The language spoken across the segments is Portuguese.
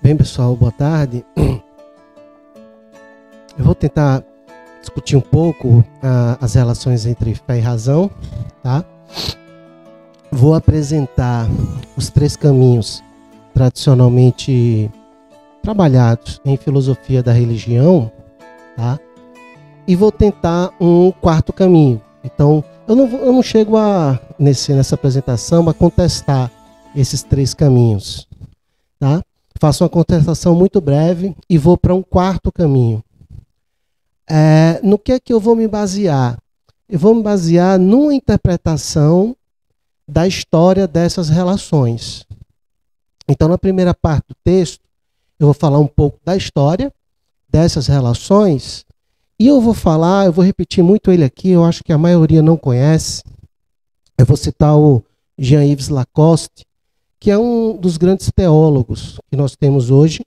Bem, pessoal, boa tarde. Eu vou tentar discutir um pouco as relações entre fé e razão, tá? Vou apresentar os 3 caminhos tradicionalmente trabalhados em filosofia da religião, tá? E vou tentar um 4º caminho. Então, eu não chego nessa apresentação a contestar esses 3 caminhos, tá? Faço uma contestação muito breve e vou para um 4º caminho. No que é que eu vou me basear? Eu vou me basear numa interpretação da história dessas relações. Então, na primeira parte do texto, eu vou falar um pouco da história dessas relações e eu vou repetir muito ele aqui, eu acho que a maioria não conhece. Eu vou citar o Jean-Yves Lacoste, que é um dos grandes teólogos que nós temos hoje.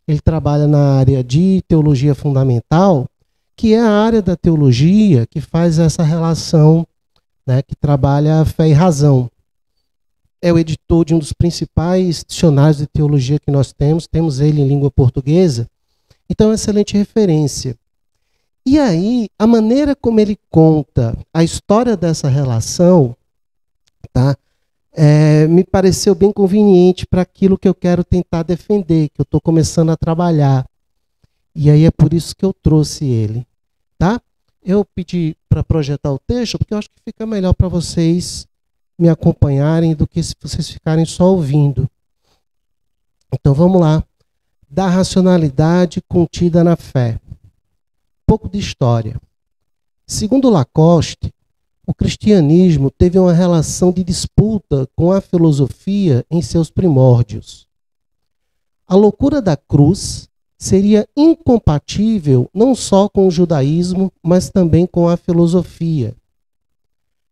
Ele trabalha na área de teologia fundamental, que é a área da teologia que faz essa relação, né, que trabalha fé e razão. É o editor de um dos principais dicionários de teologia que nós temos ele em língua portuguesa, então é uma excelente referência. E aí, a maneira como ele conta a história dessa relação, tá, me pareceu bem conveniente para aquilo que eu quero tentar defender, que eu estou começando a trabalhar. E aí é por isso que eu trouxe ele, tá? Eu pedi para projetar o texto, porque eu acho que fica melhor para vocês me acompanharem do que se vocês ficarem só ouvindo. Então vamos lá. Da racionalidade contida na fé. Um pouco de história. Segundo Lacoste, o cristianismo teve uma relação de disputa com a filosofia em seus primórdios. A loucura da cruz seria incompatível não só com o judaísmo, mas também com a filosofia.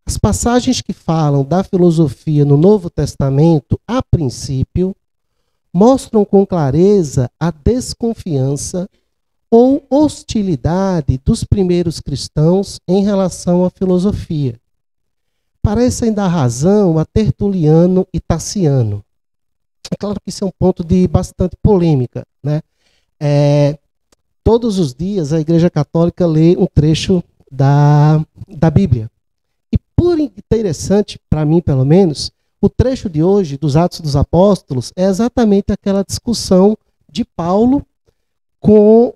As passagens que falam da filosofia no Novo Testamento, a princípio, mostram com clareza a desconfiança ou hostilidade dos primeiros cristãos em relação à filosofia. Parecem dar razão a Tertuliano e Taciano. É claro que isso é um ponto de bastante polêmica, né? Todos os dias a Igreja Católica lê um trecho da Bíblia. E por interessante, para mim pelo menos, o trecho de hoje, dos Atos dos Apóstolos, é exatamente aquela discussão de Paulo com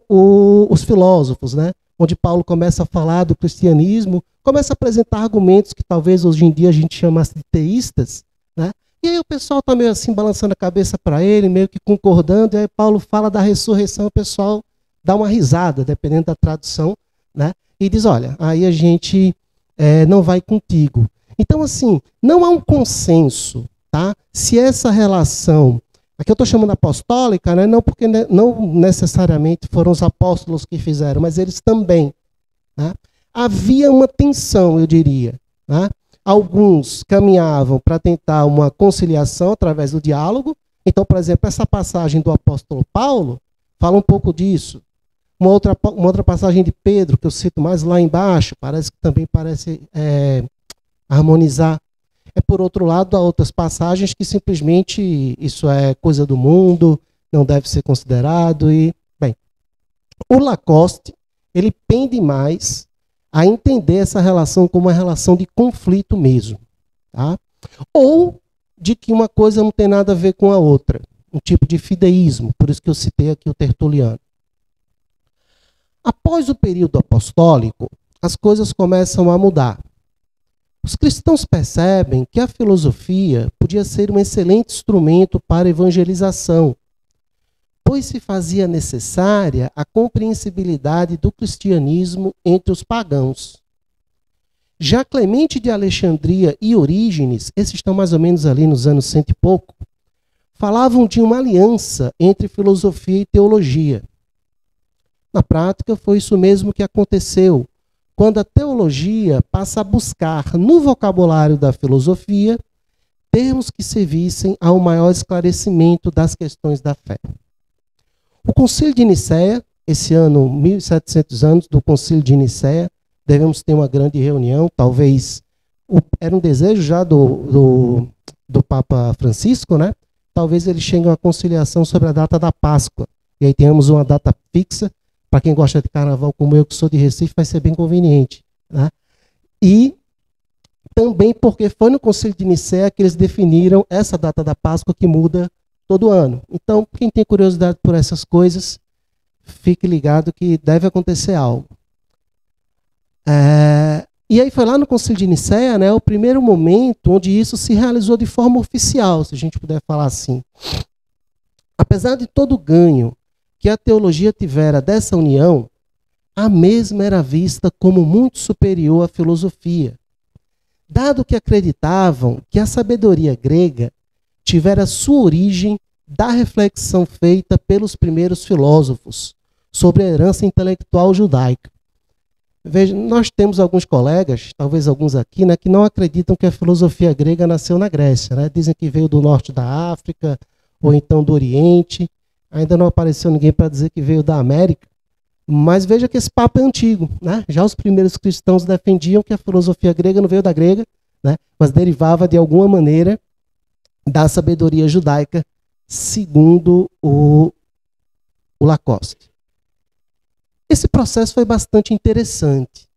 os filósofos, né? Onde Paulo começa a falar do cristianismo, começa a apresentar argumentos que talvez hoje em dia a gente chamasse de teístas, né? E aí o pessoal está meio assim balançando a cabeça para ele, meio que concordando, e aí Paulo fala da ressurreição, o pessoal dá uma risada, dependendo da tradução, né? E diz, olha, aí a gente não vai contigo. Então, assim, não há um consenso, tá? Se essa relação, aqui eu estou chamando apostólica, né? Não porque não necessariamente foram os apóstolos que fizeram, mas eles também, né? Havia uma tensão, eu diria, né? Alguns caminhavam para tentar uma conciliação através do diálogo. Então, por exemplo, essa passagem do apóstolo Paulo fala um pouco disso. Uma outra passagem de Pedro, que eu cito mais lá embaixo, também parece harmonizar. Por outro lado, há outras passagens que simplesmente isso é coisa do mundo, não deve ser considerado. Bem, o Lacoste, ele pende mais a entender essa relação como uma relação de conflito mesmo, tá? Ou de que uma coisa não tem nada a ver com a outra, um tipo de fideísmo, por isso que eu citei aqui o Tertuliano. Após o período apostólico, as coisas começam a mudar. Os cristãos percebem que a filosofia podia ser um excelente instrumento para a evangelização, pois se fazia necessária a compreensibilidade do cristianismo entre os pagãos. Já Clemente de Alexandria e Orígenes, esses estão mais ou menos ali nos anos 100 e pouco, falavam de uma aliança entre filosofia e teologia. Na prática, foi isso mesmo que aconteceu, quando a teologia passa a buscar no vocabulário da filosofia termos que servissem ao maior esclarecimento das questões da fé. O Concílio de Nicéia, esse ano, 1700 anos do Concílio de Nicéia, devemos ter uma grande reunião, talvez era um desejo já do Papa Francisco, né? talvez eles cheguem a uma conciliação sobre a data da Páscoa. E aí temos uma data fixa. Para quem gosta de carnaval, como eu, que sou de Recife, vai ser bem conveniente. Né? E também porque foi no Concílio de Nicéia que eles definiram essa data da Páscoa, que muda todo ano. Então, quem tem curiosidade por essas coisas, fique ligado que deve acontecer algo. E aí foi lá no Concílio de Nicéia, né, o primeiro momento onde isso se realizou de forma oficial, se a gente puder falar assim. Apesar de todo o ganho que a teologia tivera dessa união, a mesma era vista como muito superior à filosofia, dado que acreditavam que a sabedoria grega tivera sua origem da reflexão feita pelos primeiros filósofos sobre a herança intelectual judaica. Veja, nós temos alguns colegas, talvez alguns aqui, né, que não acreditam que a filosofia grega nasceu na Grécia. Né? Dizem que veio do norte da África, ou então do Oriente. Ainda não apareceu ninguém para dizer que veio da América. Mas veja que esse papo é antigo. Né? Já os primeiros cristãos defendiam que a filosofia grega não veio da grega, né, mas derivava de alguma maneira da sabedoria judaica, segundo o Lacoste. Esse processo foi bastante interessante,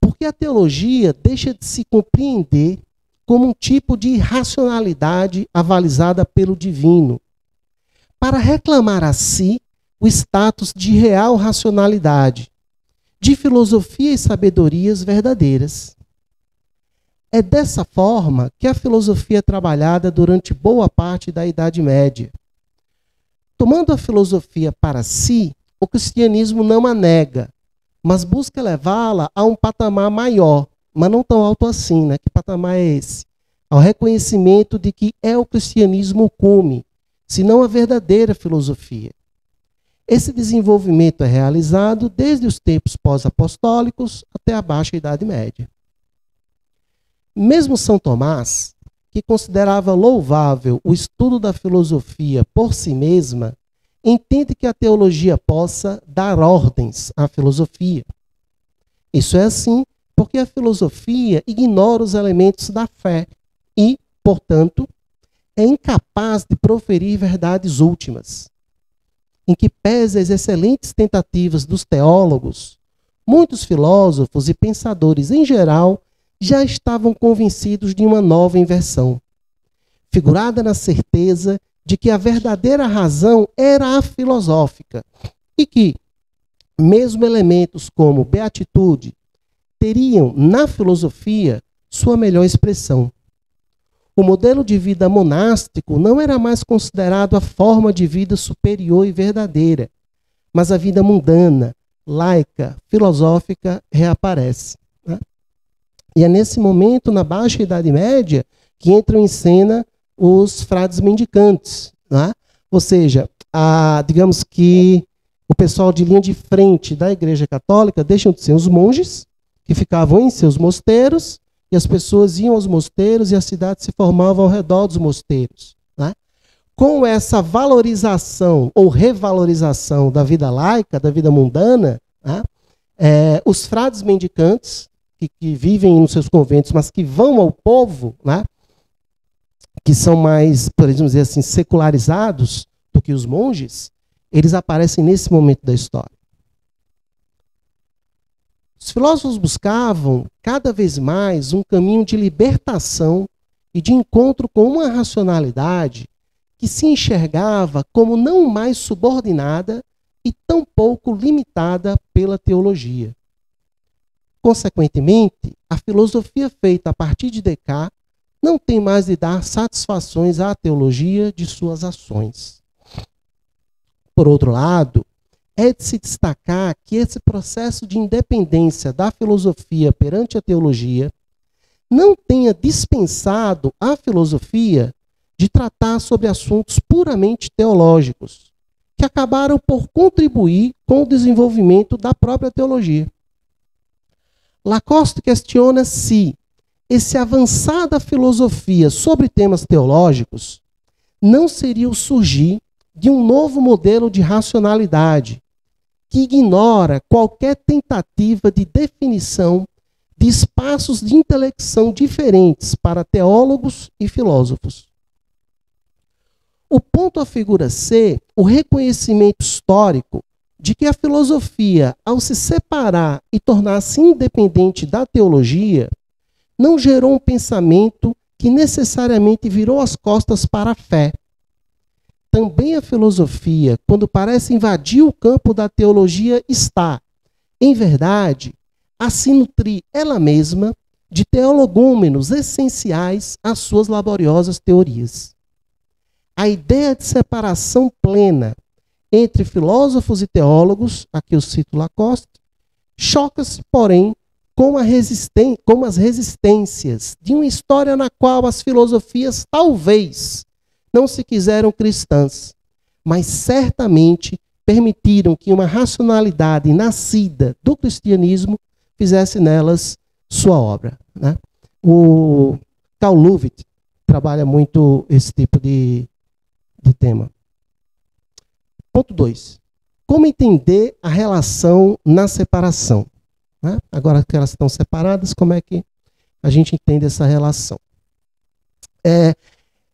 porque a teologia deixa de se compreender como um tipo de racionalidade avalizada pelo divino, para reclamar a si o status de real racionalidade, de filosofia e sabedorias verdadeiras. É dessa forma que a filosofia é trabalhada durante boa parte da Idade Média. Tomando a filosofia para si, o cristianismo não a nega, mas busca levá-la a um patamar maior, mas não tão alto assim, né? Que patamar é esse? Ao reconhecimento de que é o cristianismo o cume, se não a verdadeira filosofia. Esse desenvolvimento é realizado desde os tempos pós-apostólicos até a Baixa Idade Média. Mesmo São Tomás, que considerava louvável o estudo da filosofia por si mesma, entende que a teologia possa dar ordens à filosofia. Isso é assim porque a filosofia ignora os elementos da fé e, portanto, é incapaz de proferir verdades últimas. Em que pese as excelentes tentativas dos teólogos, muitos filósofos e pensadores em geral já estavam convencidos de uma nova inversão, figurada na certeza de que a verdadeira razão era a filosófica e que, mesmo elementos como beatitude, teriam na filosofia sua melhor expressão. O modelo de vida monástico não era mais considerado a forma de vida superior e verdadeira, mas a vida mundana, laica, filosófica reaparece. Né? E é nesse momento, na Baixa Idade Média, que entram em cena os frades mendicantes. Né? Ou seja, digamos que o pessoal de linha de frente da Igreja Católica deixam de ser os monges, que ficavam em seus mosteiros, e as pessoas iam aos mosteiros e as cidades se formavam ao redor dos mosteiros. Né? Com essa valorização ou revalorização da vida laica, da vida mundana, né? Os frades mendicantes, que vivem nos seus conventos, mas que vão ao povo, né? Que são mais, podemos dizer assim, secularizados do que os monges, eles aparecem nesse momento da história. Os filósofos buscavam cada vez mais um caminho de libertação e de encontro com uma racionalidade que se enxergava como não mais subordinada e tampouco limitada pela teologia. Consequentemente, a filosofia feita a partir de Descartes não tem mais de dar satisfações à teologia de suas ações. Por outro lado, é de se destacar que esse processo de independência da filosofia perante a teologia não tenha dispensado a filosofia de tratar sobre assuntos puramente teológicos, que acabaram por contribuir com o desenvolvimento da própria teologia. Lacoste questiona se esse avançar da filosofia sobre temas teológicos não seria o surgir de um novo modelo de racionalidade que ignora qualquer tentativa de definição de espaços de intelecção diferentes para teólogos e filósofos. O ponto afigura ser o reconhecimento histórico de que a filosofia, ao se separar e tornar-se independente da teologia, não gerou um pensamento que necessariamente virou as costas para a fé. Também a filosofia, quando parece invadir o campo da teologia, está, em verdade, a se nutrir ela mesma de teologômenos essenciais às suas laboriosas teorias. A ideia de separação plena entre filósofos e teólogos, aqui eu cito Lacoste, choca-se, porém, com as resistências de uma história na qual as filosofias talvez não se quiseram cristãs, mas certamente permitiram que uma racionalidade nascida do cristianismo fizesse nelas sua obra. Né? O Karl Löwith trabalha muito esse tipo de tema. Ponto 2. Como entender a relação na separação? Né? Agora que elas estão separadas, como é que a gente entende essa relação?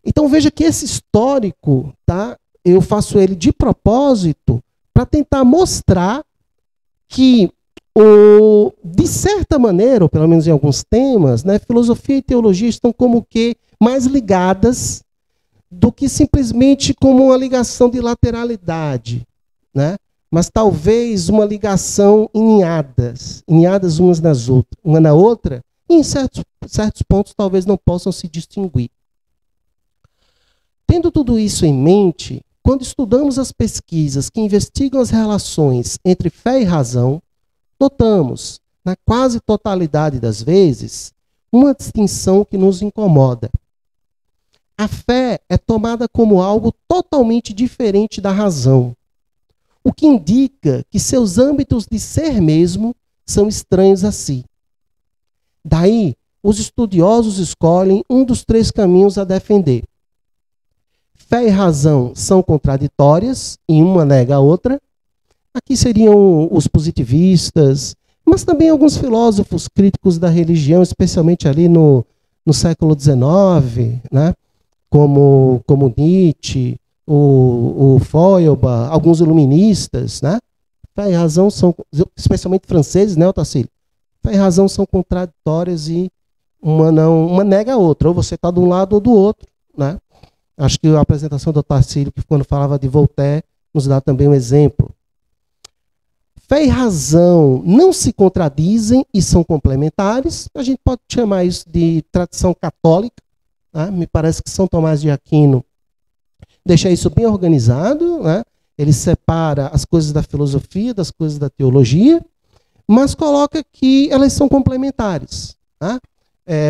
Então veja que esse histórico, tá? Eu faço ele de propósito para tentar mostrar que, de certa maneira, ou pelo menos em alguns temas, né, filosofia e teologia estão como que mais ligadas do que simplesmente como uma ligação de lateralidade, né? Mas talvez uma ligação inhadas umas nas outras, uma na outra, e em certos pontos talvez não possam se distinguir. Tendo tudo isso em mente, quando estudamos as pesquisas que investigam as relações entre fé e razão, notamos, na quase totalidade das vezes, uma distinção que nos incomoda. A fé é tomada como algo totalmente diferente da razão, o que indica que seus âmbitos de ser mesmo são estranhos a si. Daí, os estudiosos escolhem um dos 3 caminhos a defender. Fé e razão são contraditórias, e uma nega a outra. Aqui seriam os positivistas, mas também alguns filósofos críticos da religião, especialmente ali no século XIX, né? como Nietzsche, o Feuerbach, alguns iluministas. Né? Fé e razão são, especialmente franceses, né, Otacílio? Fé e razão são contraditórias e uma nega a outra, ou você está de um lado ou do outro. Né? Acho que a apresentação do Otacílio, que quando falava de Voltaire, nos dá também um exemplo. Fé e razão não se contradizem e são complementares. A gente pode chamar isso de tradição católica. Né? Me parece que São Tomás de Aquino deixa isso bem organizado. Né? Ele separa as coisas da filosofia das coisas da teologia, mas coloca que elas são complementares. Né?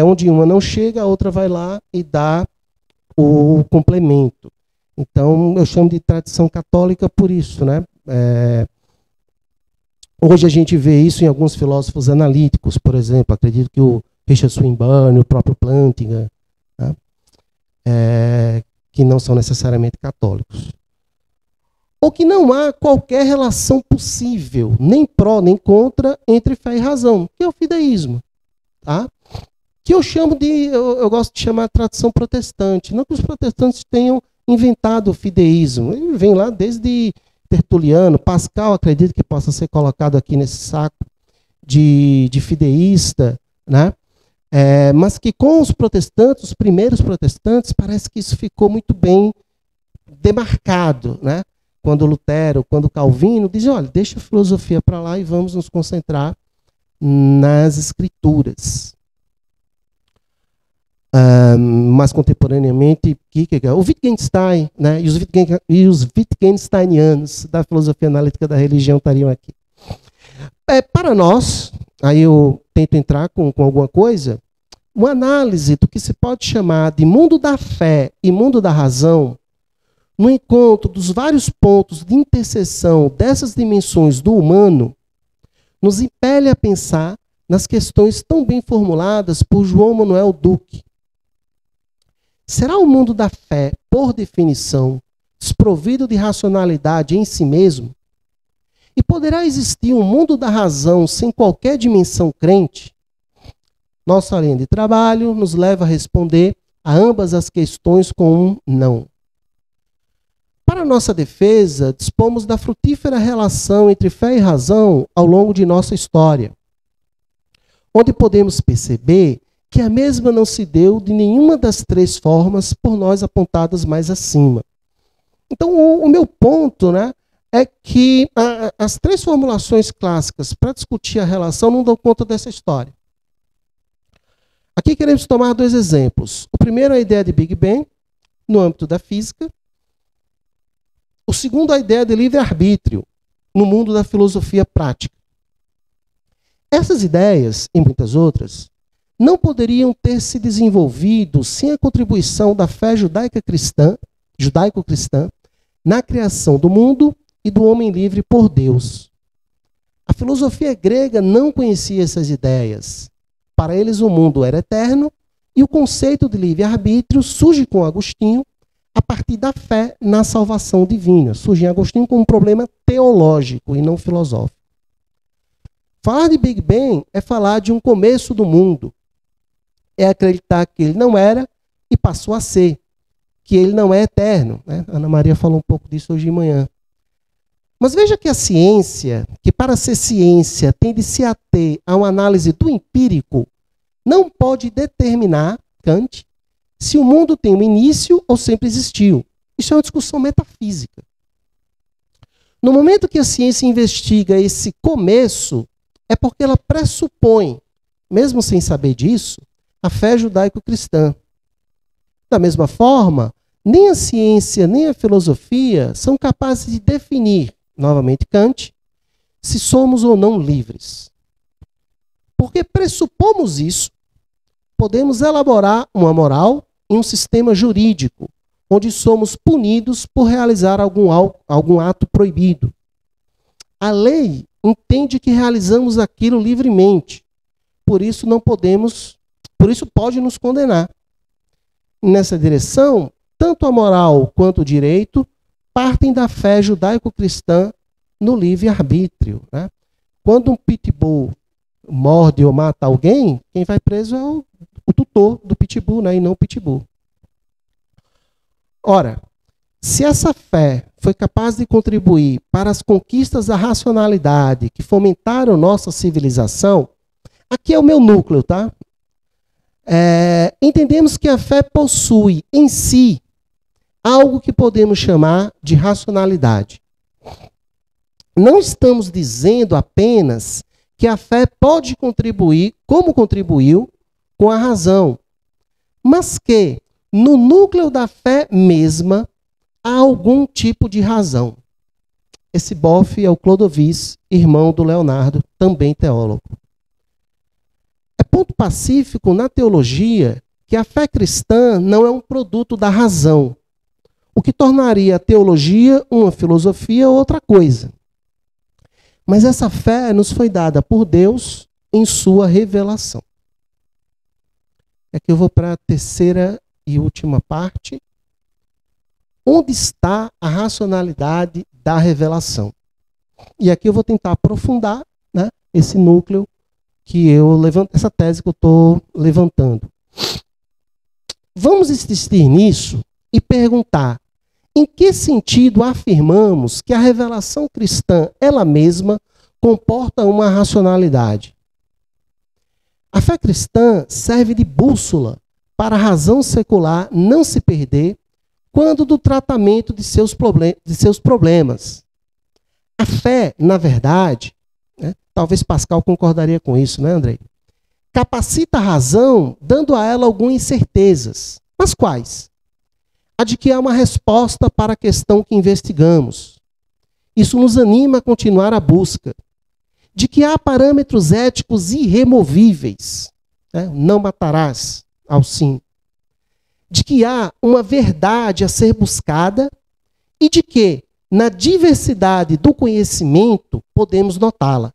Onde uma não chega, a outra vai lá e dá o complemento. Então, eu chamo de tradição católica por isso. Né? Hoje a gente vê isso em alguns filósofos analíticos, por exemplo. Acredito que o Richard Swinburne, o próprio Plantinga, né? Que não são necessariamente católicos. Ou que não há qualquer relação possível, nem pró nem contra, entre fé e razão, que é o fideísmo. Tá? Que eu chamo eu gosto de chamar de tradição protestante. Não que os protestantes tenham inventado o fideísmo. Ele vem lá desde Tertuliano. Pascal, acredito que possa ser colocado aqui nesse saco de fideísta, né? Mas que com os protestantes, os primeiros protestantes, parece que isso ficou muito bem demarcado, né? Quando Lutero, quando Calvino dizem, olha, deixa a filosofia para lá e vamos nos concentrar nas escrituras. Mais contemporaneamente, Kierkegaard, o Wittgenstein, né? e os Wittgensteinianos da filosofia analítica da religião estariam aqui. Para nós, aí eu tento entrar com alguma coisa, uma análise do que se pode chamar de mundo da fé e mundo da razão, no encontro dos vários pontos de interseção dessas dimensões do humano, nos impele a pensar nas questões tão bem formuladas por João Manuel Duque. Será o mundo da fé, por definição, desprovido de racionalidade em si mesmo? E poderá existir um mundo da razão sem qualquer dimensão crente? Nossa linha de trabalho nos leva a responder a ambas as questões com um não. Para nossa defesa, dispomos da frutífera relação entre fé e razão ao longo de nossa história, onde podemos perceber que a mesma não se deu de nenhuma das três formas por nós apontadas mais acima. Então, o meu ponto, né, é que as três formulações clássicas para discutir a relação não dão conta dessa história. Aqui queremos tomar dois exemplos. O primeiro é a ideia de Big Bang, no âmbito da física. O segundo é a ideia de livre-arbítrio, no mundo da filosofia prática. Essas ideias, e muitas outras, não poderiam ter se desenvolvido sem a contribuição da fé judaico-cristã na criação do mundo e do homem livre por Deus. A filosofia grega não conhecia essas ideias. Para eles o mundo era eterno e o conceito de livre-arbítrio surge com Agostinho a partir da fé na salvação divina. Surge em Agostinho como um problema teológico e não filosófico. Falar de Big Bang é falar de um começo do mundo. É acreditar que ele não era e passou a ser. Que ele não é eterno, né? Ana Maria falou um pouco disso hoje de manhã. Mas veja que a ciência, que para ser ciência tem de se ater a uma análise do empírico, não pode determinar, Kant, se o mundo tem um início ou sempre existiu. Isso é uma discussão metafísica. No momento que a ciência investiga esse começo, é porque ela pressupõe, mesmo sem saber disso, a fé judaico-cristã. Da mesma forma, nem a ciência nem a filosofia são capazes de definir, novamente Kant, se somos ou não livres. Porque pressupomos isso, podemos elaborar uma moral em um sistema jurídico, onde somos punidos por realizar algum ato proibido. A lei entende que realizamos aquilo livremente, por isso pode nos condenar. Nessa direção, tanto a moral quanto o direito partem da fé judaico-cristã no livre-arbítrio, né? Quando um pitbull morde ou mata alguém, quem vai preso é o tutor do pitbull, né? E não o pitbull. Ora, se essa fé foi capaz de contribuir para as conquistas da racionalidade que fomentaram nossa civilização, aqui é o meu núcleo, tá? Entendemos que a fé possui em si algo que podemos chamar de racionalidade. Não estamos dizendo apenas que a fé pode contribuir, como contribuiu, com a razão, mas que, no núcleo da fé mesma, há algum tipo de razão. Esse bofe é o Clodovis, irmão do Leonardo, também teólogo. É ponto pacífico na teologia que a fé cristã não é um produto da razão, o que tornaria a teologia uma filosofia ou outra coisa. Mas essa fé nos foi dada por Deus em sua revelação. Aqui eu vou para a terceira e última parte. Onde está a racionalidade da revelação? E aqui eu vou tentar aprofundar, né, esse núcleo que eu levanto, essa tese que eu estou levantando. Vamos insistir nisso e perguntar: em que sentido afirmamos que a revelação cristã, ela mesma, comporta uma racionalidade? A fé cristã serve de bússola para a razão secular não se perder quando do tratamento de seus problemas. A fé, na verdade, né, talvez Pascal concordaria com isso, né, Andrei? Capacita a razão, dando a ela algumas incertezas. Mas quais? A de que há uma resposta para a questão que investigamos. Isso nos anima a continuar a busca. De que há parâmetros éticos irremovíveis. Né? Não matarás, ao sim. De que há uma verdade a ser buscada e de que, na diversidade do conhecimento, podemos notá-la.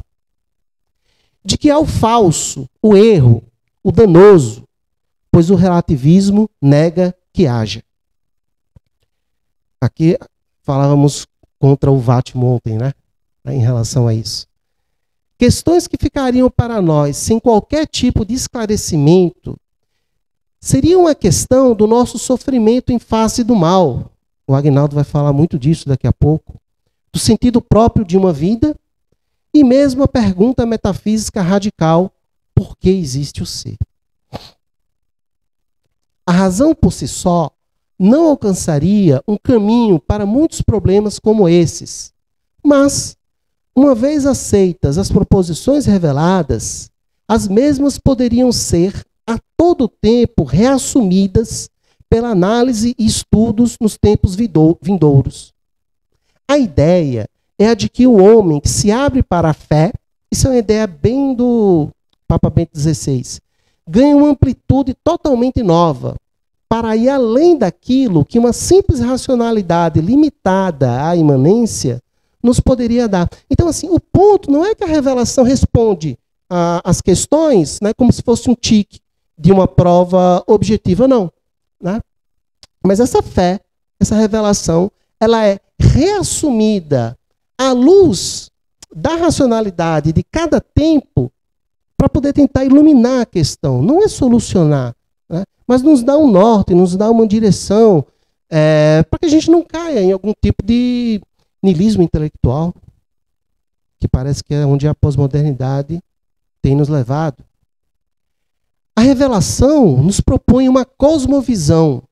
De que há o falso, o erro, o danoso, pois o relativismo nega que haja. Aqui falávamos contra o Vatimo ontem, né? Em relação a isso. Questões que ficariam para nós sem qualquer tipo de esclarecimento seriam a questão do nosso sofrimento em face do mal, O Aguinaldo vai falar muito disso daqui a pouco. Do sentido próprio de uma vida e mesmo a pergunta metafísica radical: por que existe o ser? A razão por si só não alcançaria um caminho para muitos problemas como esses. Mas, uma vez aceitas as proposições reveladas, as mesmas poderiam ser a todo tempo reassumidas pela análise e estudos nos tempos vindouros. A ideia é a de que o homem que se abre para a fé, isso é uma ideia bem do Papa Bento XVI, ganha uma amplitude totalmente nova, para ir além daquilo que uma simples racionalidade limitada à imanência nos poderia dar. Então, assim, o ponto não é que a revelação responde às questões, né, como se fosse um tique de uma prova objetiva, não. Né? Mas essa fé, essa revelação, ela é reassumida à luz da racionalidade de cada tempo para poder tentar iluminar a questão. Não é solucionar, né? Mas nos dá um norte, nos dá uma direção, para que a gente não caia em algum tipo de niilismo intelectual, que parece que é onde a pós-modernidade tem nos levado. A revelação nos propõe uma cosmovisão,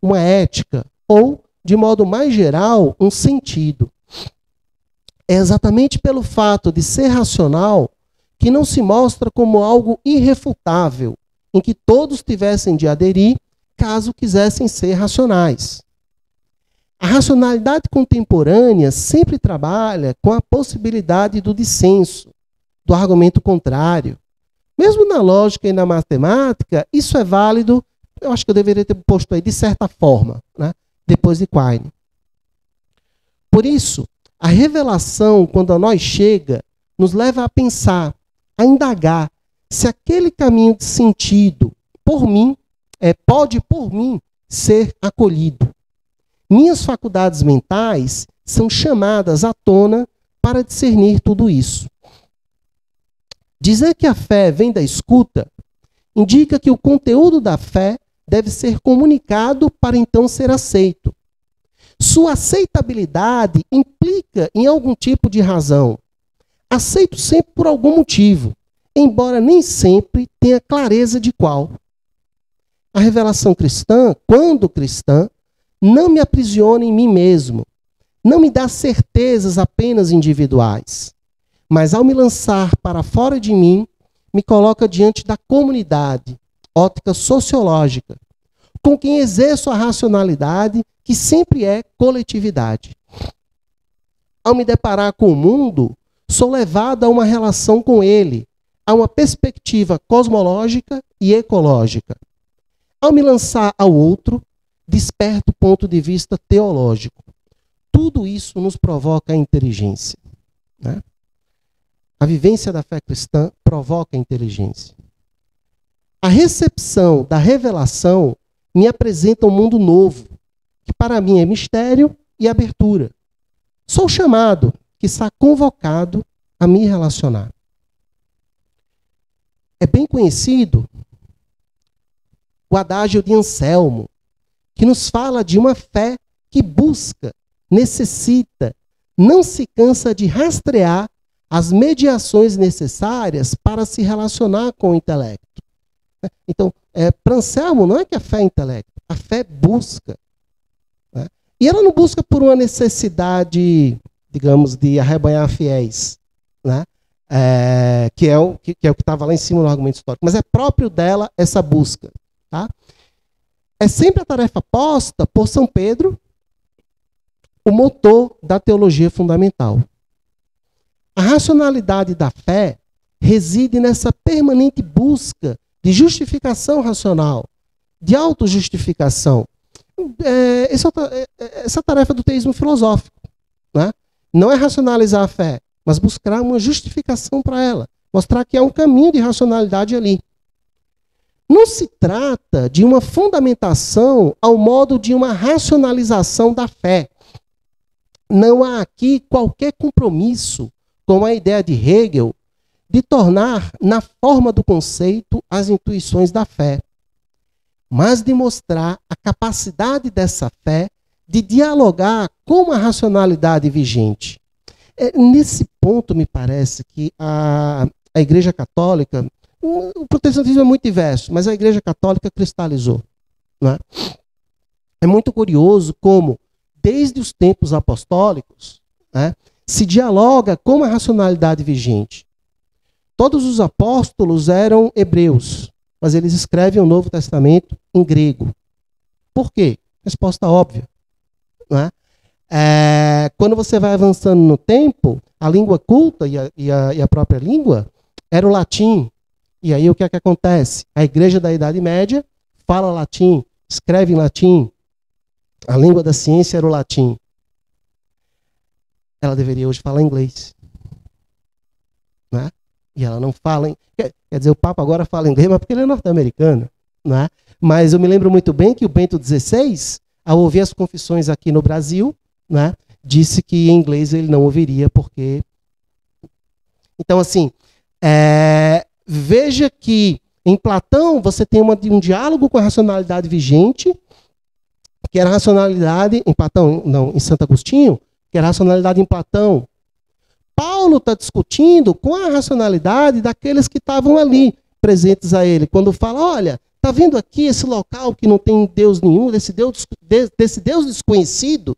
uma ética, ou, de modo mais geral, um sentido. É exatamente pelo fato de ser racional que não se mostra como algo irrefutável, em que todos tivessem de aderir, caso quisessem ser racionais. A racionalidade contemporânea sempre trabalha com a possibilidade do dissenso, do argumento contrário. Mesmo na lógica e na matemática, isso é válido, eu acho que eu deveria ter posto aí, de certa forma, né? Depois de Quine. Por isso, a revelação, quando a nós chega, nos leva a pensar, a indagar, se aquele caminho de sentido, por mim, pode por mim ser acolhido. Minhas faculdades mentais são chamadas à tona para discernir tudo isso. Dizer que a fé vem da escuta indica que o conteúdo da fé deve ser comunicado para então ser aceito. Sua aceitabilidade implica em algum tipo de razão. Aceito sempre por algum motivo, embora nem sempre tenha clareza de qual. A revelação cristã, quando cristã, não me aprisiona em mim mesmo, não me dá certezas apenas individuais, mas ao me lançar para fora de mim, me coloca diante da comunidade, ótica sociológica, com quem exerço a racionalidade, que sempre é coletividade. Ao me deparar com o mundo, sou levado a uma relação com ele, a uma perspectiva cosmológica e ecológica. Ao me lançar ao outro, desperto o ponto de vista teológico. Tudo isso nos provoca a inteligência. Né? A vivência da fé cristã provoca a inteligência. A recepção da revelação me apresenta um mundo novo, que para mim é mistério e abertura. Sou chamado, que está convocado a me relacionar. É bem conhecido o adágio de Anselmo, que nos fala de uma fé que busca, necessita, não se cansa de rastrear as mediações necessárias para se relacionar com o intelecto. Então, para Anselmo, não é que a fé é intelecto, a fé busca. Né? E ela não busca por uma necessidade, digamos, de arrebanhar fiéis, né? Que é o que estava lá em cima no argumento histórico, mas é próprio dela essa busca. Tá? É sempre a tarefa posta por São Pedro, o motor da teologia fundamental. A racionalidade da fé reside nessa permanente busca de justificação racional, de autojustificação. Essa é a tarefa do teísmo filosófico. Né? Não é racionalizar a fé, mas buscar uma justificação para ela. Mostrar que há um caminho de racionalidade ali. Não se trata de uma fundamentação ao modo de uma racionalização da fé. Não há aqui qualquer compromisso com a ideia de Hegel de tornar na forma do conceito as intuições da fé, mas de mostrar a capacidade dessa fé de dialogar com a racionalidade vigente. Nesse ponto, me parece que a Igreja Católica, o protestantismo é muito diverso, mas a Igreja Católica cristalizou. Não é? É muito curioso como, desde os tempos apostólicos, né, se dialoga com a racionalidade vigente. Todos os apóstolos eram hebreus, mas eles escrevem o Novo Testamento em grego. Por quê? Resposta óbvia. Não é? Quando você vai avançando no tempo, a língua culta e a própria língua era o latim. E aí o que é que acontece? A igreja da Idade Média fala latim, escreve em latim. A língua da ciência era o latim. Ela deveria hoje falar inglês. Não é? E ela não fala. Quer dizer, o Papa agora fala inglês, mas porque ele é norte-americano. Não é? Mas eu me lembro muito bem que o Bento XVI, ao ouvir as confissões aqui no Brasil, né, disse que em inglês ele não ouviria, porque... Então, assim, veja que em Platão você tem um diálogo com a racionalidade vigente, que era a racionalidade em Platão, não, em Santo Agostinho, que era a racionalidade em Platão. Paulo está discutindo com a racionalidade daqueles que estavam ali, presentes a ele, quando fala, olha, está vendo aqui esse local que não tem Deus nenhum, desse Deus desconhecido?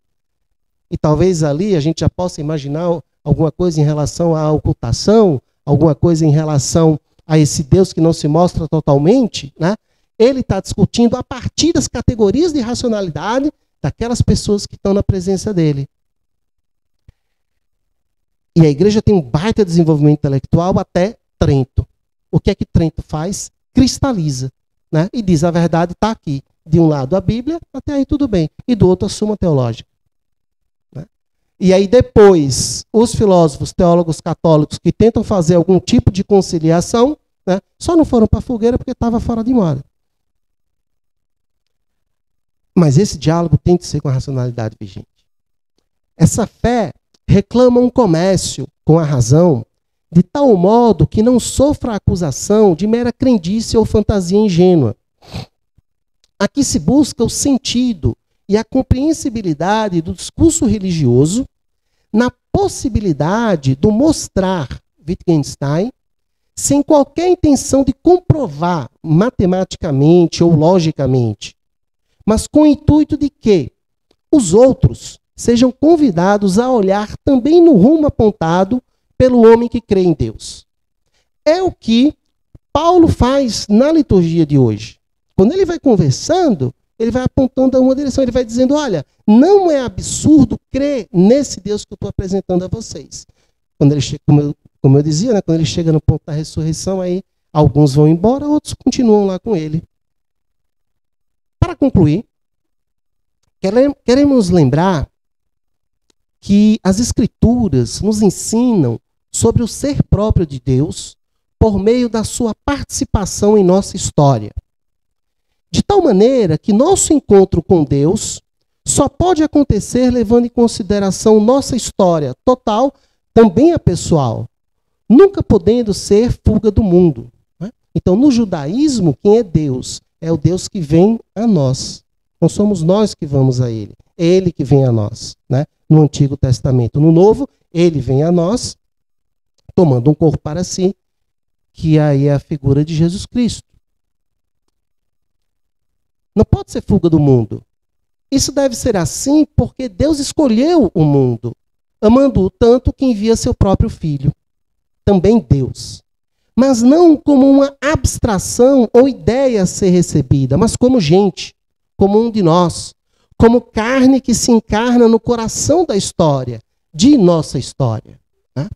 E talvez ali a gente já possa imaginar alguma coisa em relação à ocultação, alguma coisa em relação a esse Deus que não se mostra totalmente, né? Ele está discutindo a partir das categorias de racionalidade daquelas pessoas que estão na presença dele. E a igreja tem um baita desenvolvimento intelectual até Trento. O que é que Trento faz? Cristaliza, né? E diz, a verdade está aqui. De um lado a Bíblia, até aí tudo bem. E do outro a Suma Teológica. Né? E aí depois, os filósofos, teólogos católicos que tentam fazer algum tipo de conciliação, né, só não foram para a fogueira porque estava fora de moda. Mas esse diálogo tem que ser com a racionalidade vigente. Essa fé reclama um comércio com a razão, de tal modo que não sofra a acusação de mera crendice ou fantasia ingênua. Aqui se busca o sentido e a compreensibilidade do discurso religioso na possibilidade do mostrar Wittgenstein sem qualquer intenção de comprovar matematicamente ou logicamente, mas com o intuito de que os outros sejam convidados a olhar também no rumo apontado pelo homem que crê em Deus. É o que Paulo faz na liturgia de hoje. Quando ele vai conversando, ele vai apontando a uma direção, ele vai dizendo, olha, não é absurdo crer nesse Deus que eu estou apresentando a vocês. Quando ele chega, como eu dizia, né, quando ele chega no ponto da ressurreição, aí alguns vão embora, outros continuam lá com ele. Para concluir, queremos lembrar que as Escrituras nos ensinam sobre o ser próprio de Deus por meio da sua participação em nossa história. De tal maneira que nosso encontro com Deus só pode acontecer levando em consideração nossa história total, também a pessoal, nunca podendo ser fuga do mundo. Né? Então, no judaísmo, quem é Deus? É o Deus que vem a nós. Não somos nós que vamos a Ele. É Ele que vem a nós. Né? No Antigo Testamento. No Novo, Ele vem a nós, tomando um corpo para si, que aí é a figura de Jesus Cristo. Não pode ser fuga do mundo. Isso deve ser assim porque Deus escolheu o mundo, amando-o tanto que envia seu próprio Filho. Também Deus. Mas não como uma abstração ou ideia a ser recebida, mas como gente, como um de nós, como carne que se encarna no coração da história, de nossa história. Né?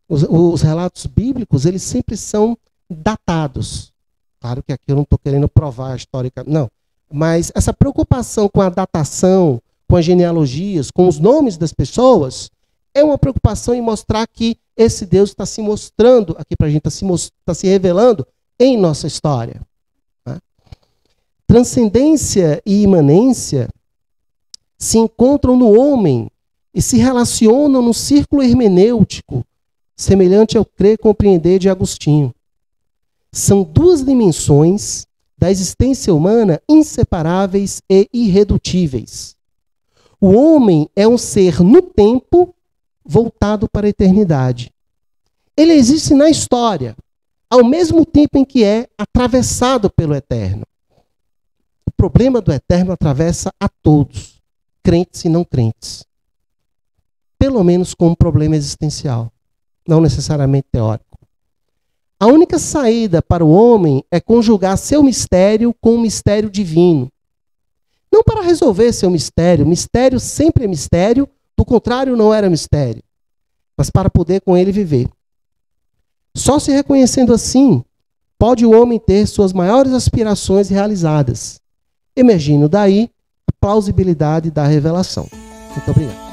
Os relatos bíblicos, eles sempre são datados. Claro que aqui eu não estou querendo provar historicamente, não. Mas essa preocupação com a datação, com as genealogias, com os nomes das pessoas, é uma preocupação em mostrar que esse Deus está se mostrando aqui para a gente, está se revelando em nossa história. Né? Transcendência e imanência se encontram no homem e se relacionam no círculo hermenêutico, semelhante ao crer e compreender de Agostinho. São duas dimensões da existência humana inseparáveis e irredutíveis. O homem é um ser no tempo voltado para a eternidade. Ele existe na história, ao mesmo tempo em que é atravessado pelo eterno. O problema do eterno atravessa a todos, crentes e não crentes. Pelo menos com um problema existencial, não necessariamente teórico. A única saída para o homem é conjugar seu mistério com o mistério divino. Não para resolver seu mistério, mistério sempre é mistério, do contrário não era mistério, mas para poder com ele viver. Só se reconhecendo assim, pode o homem ter suas maiores aspirações realizadas, emergindo daí a plausibilidade da revelação. Muito obrigado.